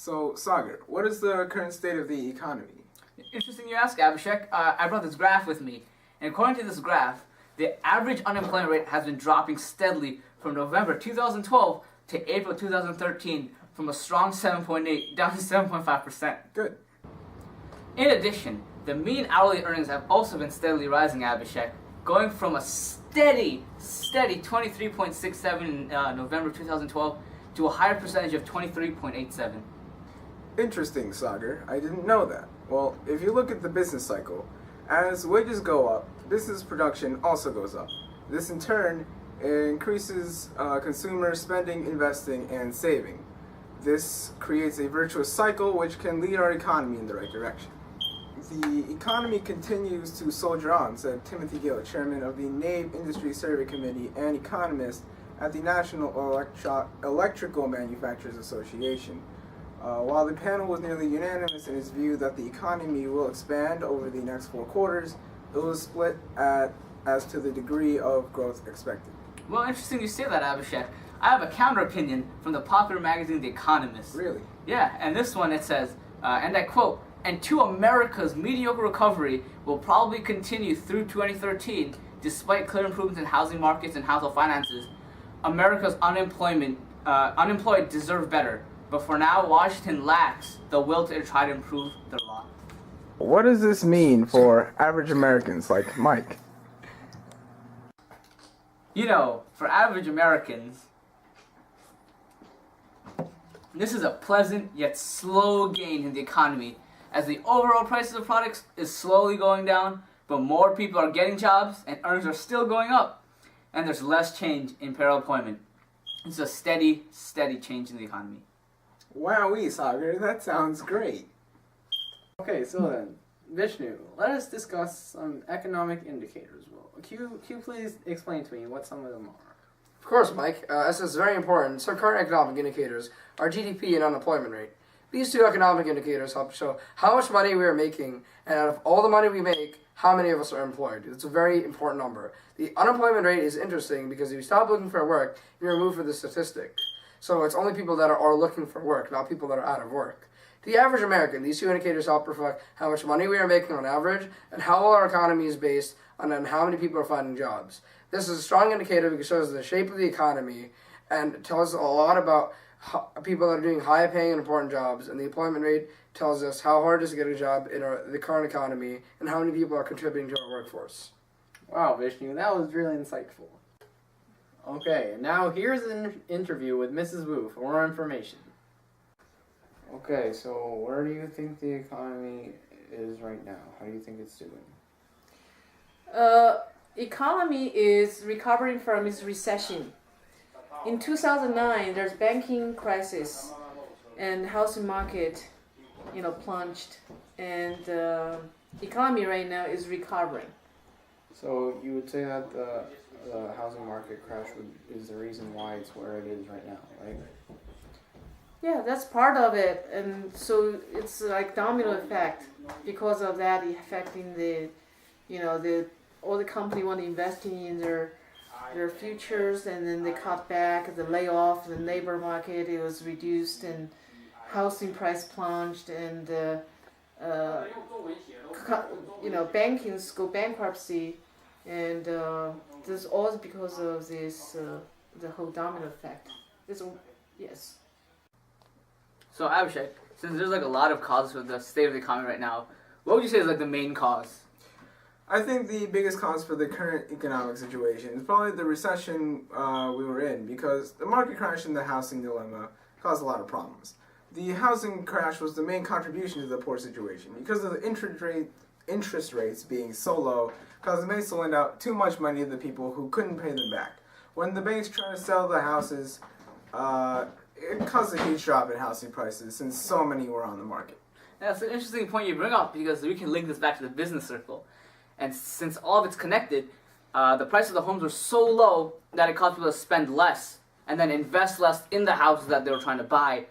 So, Sagar, what is the current state of the economy? Interesting you ask, Abhishek. I brought this graph with me, and according to this graph, the average unemployment rate has been dropping steadily from November 2012 to April 2013 from a strong 7.8 down to 7.5%. Good. In addition, the mean hourly earnings have also been steadily rising, Abhishek, going from a steady 23.67 in November 2012 to a higher percentage of 23.87. Interesting, Sagar. I didn't know that. Well, if you look at the business cycle, as wages go up, business production also goes up. This in turn increases consumer spending, investing, and saving. This creates a virtuous cycle which can lead our economy in the right direction. The economy continues to soldier on, said Timothy Gill, chairman of the NABE Industry Survey Committee and economist at the National Electrical Manufacturers Association. While the panel was nearly unanimous in its view that the economy will expand over the next 4 quarters, it was split as to the degree of growth expected. Well, interesting you say that, Abhishek. I have a counter opinion from the popular magazine The Economist. Really? Yeah, and this one it says, and I quote, "And to America's mediocre recovery will probably continue through 2013, despite clear improvements in housing markets and household finances. America's unemployed deserve better, but for now, Washington lacks the will to try to improve their lot." What does this mean for average Americans like Mike? You know, for average Americans, this is a pleasant yet slow gain in the economy, as the overall prices of products is slowly going down, but more people are getting jobs and earnings are still going up, and there's less change in payroll employment. It's a steady change in the economy. Wowee, Sagar, that sounds great. Okay, so then, Vishnu, let us discuss some economic indicators. Well, can you please explain to me what some of them are? Of course, Mike. This is very important. Some current economic indicators are GDP and unemployment rate. These 2 economic indicators help show how much money we are making, and out of all the money we make, how many of us are employed. It's a very important number. The unemployment rate is interesting because if you stop looking for work, you're removed from the statistic. So it's only people that are looking for work, not people that are out of work. The average American, these 2 indicators help reflect how much money we are making on average and how well our economy is based on how many people are finding jobs. This is a strong indicator because it shows the shape of the economy and tells us a lot about people that are doing high-paying and important jobs, and the employment rate tells us how hard it is to get a job in the current economy and how many people are contributing to our workforce. Wow, Vishnu, that was really insightful. Okay, now here's an interview with Mrs. Wu for more information. Okay, so where do you think the economy is right now? How do you think it's doing? Economy is recovering from its recession. In 2009, there's banking crisis, and housing market, plunged, and economy right now is recovering. So you would say that the housing market crash is the reason why it's where it is right now, right? Yeah, that's part of it, and so it's like domino effect. Because of that, affecting all the company want to invest in their futures, and then they cut back the layoff. The labor market it was reduced, and housing price plunged, and bankings go bankruptcy, and this is all because of this the whole domino effect. Yes. So Abhishek, since there's like a lot of causes for the state of the economy right now, what would you say is like the main cause? I think the biggest cause for the current economic situation is probably the recession we were in, because the market crash and the housing dilemma caused a lot of problems. The housing crash was the main contribution to the poor situation because of the interest rates being so low, caused the banks to lend out too much money to the people who couldn't pay them back. When the banks tried to sell the houses, it caused a huge drop in housing prices since so many were on the market. That's an interesting point you bring up because we can link this back to the business circle. And since all of it's connected, the price of the homes were so low that it caused people to spend less and then invest less in the houses that they were trying to buy,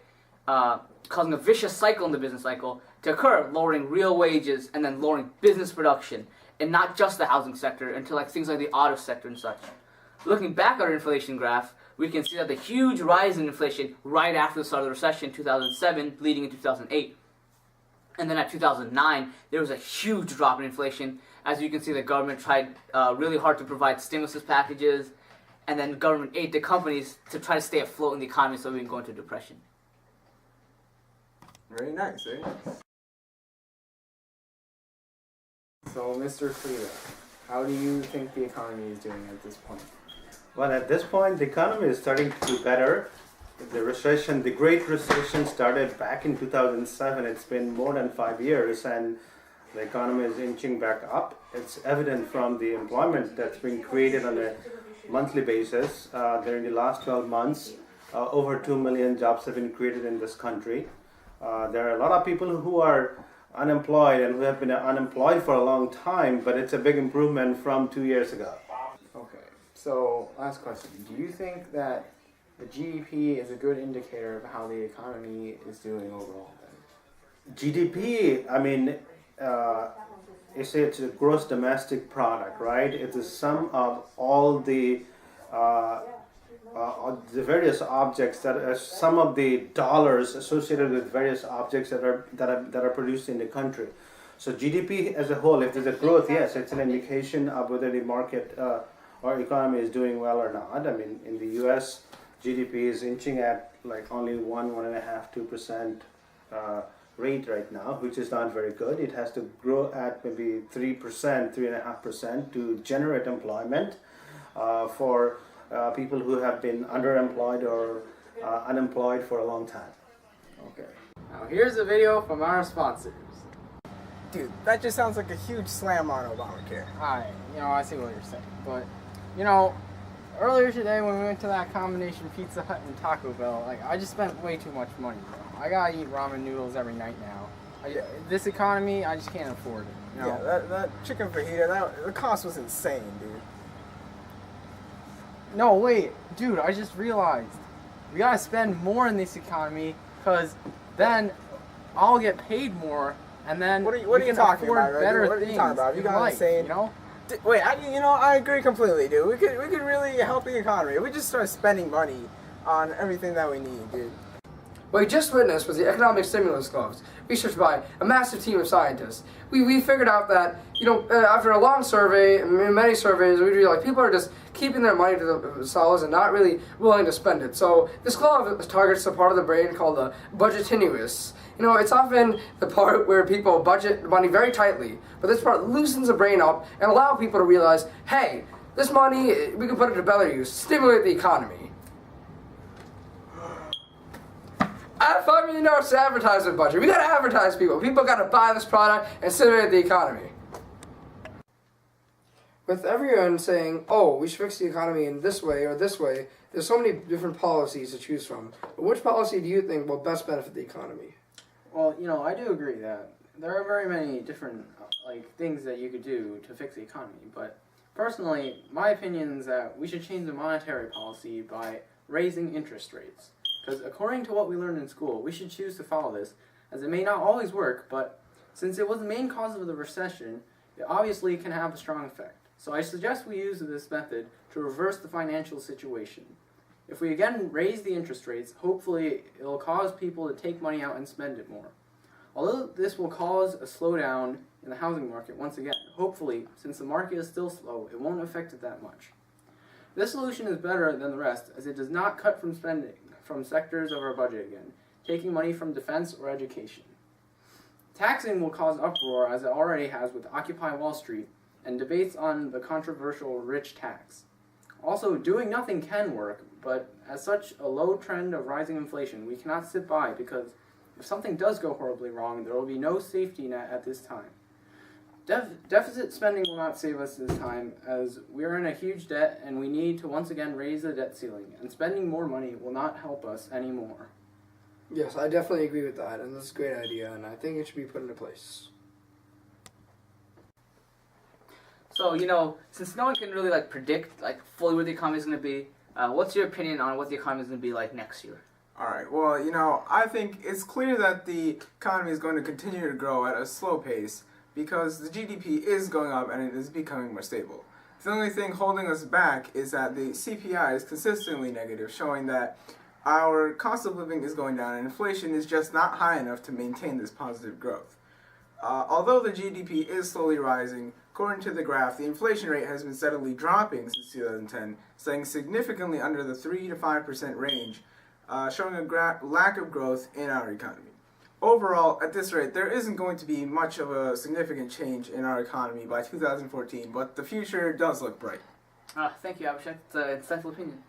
causing a vicious cycle in the business cycle to occur, lowering real wages and then lowering business production, and not just the housing sector, into like things like the auto sector and such. Looking back at our inflation graph, we can see that the huge rise in inflation right after the start of the recession, 2007, leading into 2008. And then at 2009, there was a huge drop in inflation. As you can see, the government tried really hard to provide stimulus packages, and then government aid to companies to try to stay afloat in the economy so we can go into depression. Very nice, very nice. So, Mr. Cleva, how do you think the economy is doing at this point? Well, at this point, the economy is starting to do better. The recession, the Great Recession started back in 2007. It's been more than 5 years, and the economy is inching back up. It's evident from the employment that's been created on a monthly basis. During the last 12 months, over 2 million jobs have been created in this country. There are a lot of people who are unemployed and who have been unemployed for a long time, but it's a big improvement from 2 years ago. Okay, so last question. Do you think that the GDP is a good indicator of how the economy is doing overall then? GDP, I mean, it's a gross domestic product, right? It's a sum of all the various objects that are some of the dollars associated with various objects that are produced in the country. So GDP as a whole, if there's a growth, yes, it's an indication of whether the market or economy is doing well or not. I mean, in the U.S., GDP is inching at like only 1.5%, 2% rate right now, which is not very good. It has to grow at maybe 3%, 3.5% to generate employment for people who have been underemployed or unemployed for a long time. Okay. Now here's a video from our sponsors. Dude, that just sounds like a huge slam on Obamacare. I see what you're saying, but earlier today when we went to that combination Pizza Hut and Taco Bell, I just spent way too much money, bro. I gotta eat ramen noodles every night now. This economy, I just can't afford it. Yeah, that chicken fajita, the cost was insane, dude. No, wait, dude, I just realized we gotta spend more in this economy, because then I'll get paid more, and then What are we you can talking afford about, right? better What are you things talking about? You in got life, insane. Wait, I agree completely, dude. We could really help the economy. We just start spending money on everything that we need, dude. What we just witnessed was the economic stimulus gloves, researched by a massive team of scientists. We figured out that, after a long survey, many surveys, we realized people are just keeping their money to themselves and not really willing to spend it. So this glove targets a part of the brain called the budgetinius. It's often the part where people budget money very tightly, but this part loosens the brain up and allow people to realize, hey, this money, we can put it to better use, stimulate the economy. I have $5 million to advertisement budget. We gotta advertise people. People gotta buy this product and stimulate the economy. With everyone saying, oh, we should fix the economy in this way or this way, there's so many different policies to choose from. But which policy do you think will best benefit the economy? Well, I do agree that there are very many different things that you could do to fix the economy, but personally, my opinion is that we should change the monetary policy by raising interest rates. Because according to what we learned in school, we should choose to follow this, as it may not always work, but since it was the main cause of the recession, it obviously can have a strong effect. So I suggest we use this method to reverse the financial situation. If we again raise the interest rates, hopefully it will cause people to take money out and spend it more. Although this will cause a slowdown in the housing market once again, hopefully, since the market is still slow, it won't affect it that much. This solution is better than the rest, as it does not cut from spending from sectors of our budget again, taking money from defense or education. Taxing will cause uproar, as it already has with Occupy Wall Street and debates on the controversial rich tax. Also, doing nothing can work, but as such a low trend of rising inflation, we cannot sit by, because if something does go horribly wrong, there will be no safety net at this time. Deficit spending will not save us this time, as we are in a huge debt and we need to once again raise the debt ceiling, and spending more money will not help us anymore. Yes, I definitely agree with that, and that's a great idea, and I think it should be put into place. So, since no one can really predict fully what the economy is going to be, what's your opinion on what the economy is going to be like next year? Alright, well, I think it's clear that the economy is going to continue to grow at a slow pace because the GDP is going up and it is becoming more stable. The only thing holding us back is that the CPI is consistently negative, showing that our cost of living is going down and inflation is just not high enough to maintain this positive growth. Although the GDP is slowly rising, according to the graph, the inflation rate has been steadily dropping since 2010, staying significantly under the 3 to 5% range, showing a lack of growth in our economy. Overall, at this rate, there isn't going to be much of a significant change in our economy by 2014, but the future does look bright. Thank you, Abhishek. It's an insightful opinion.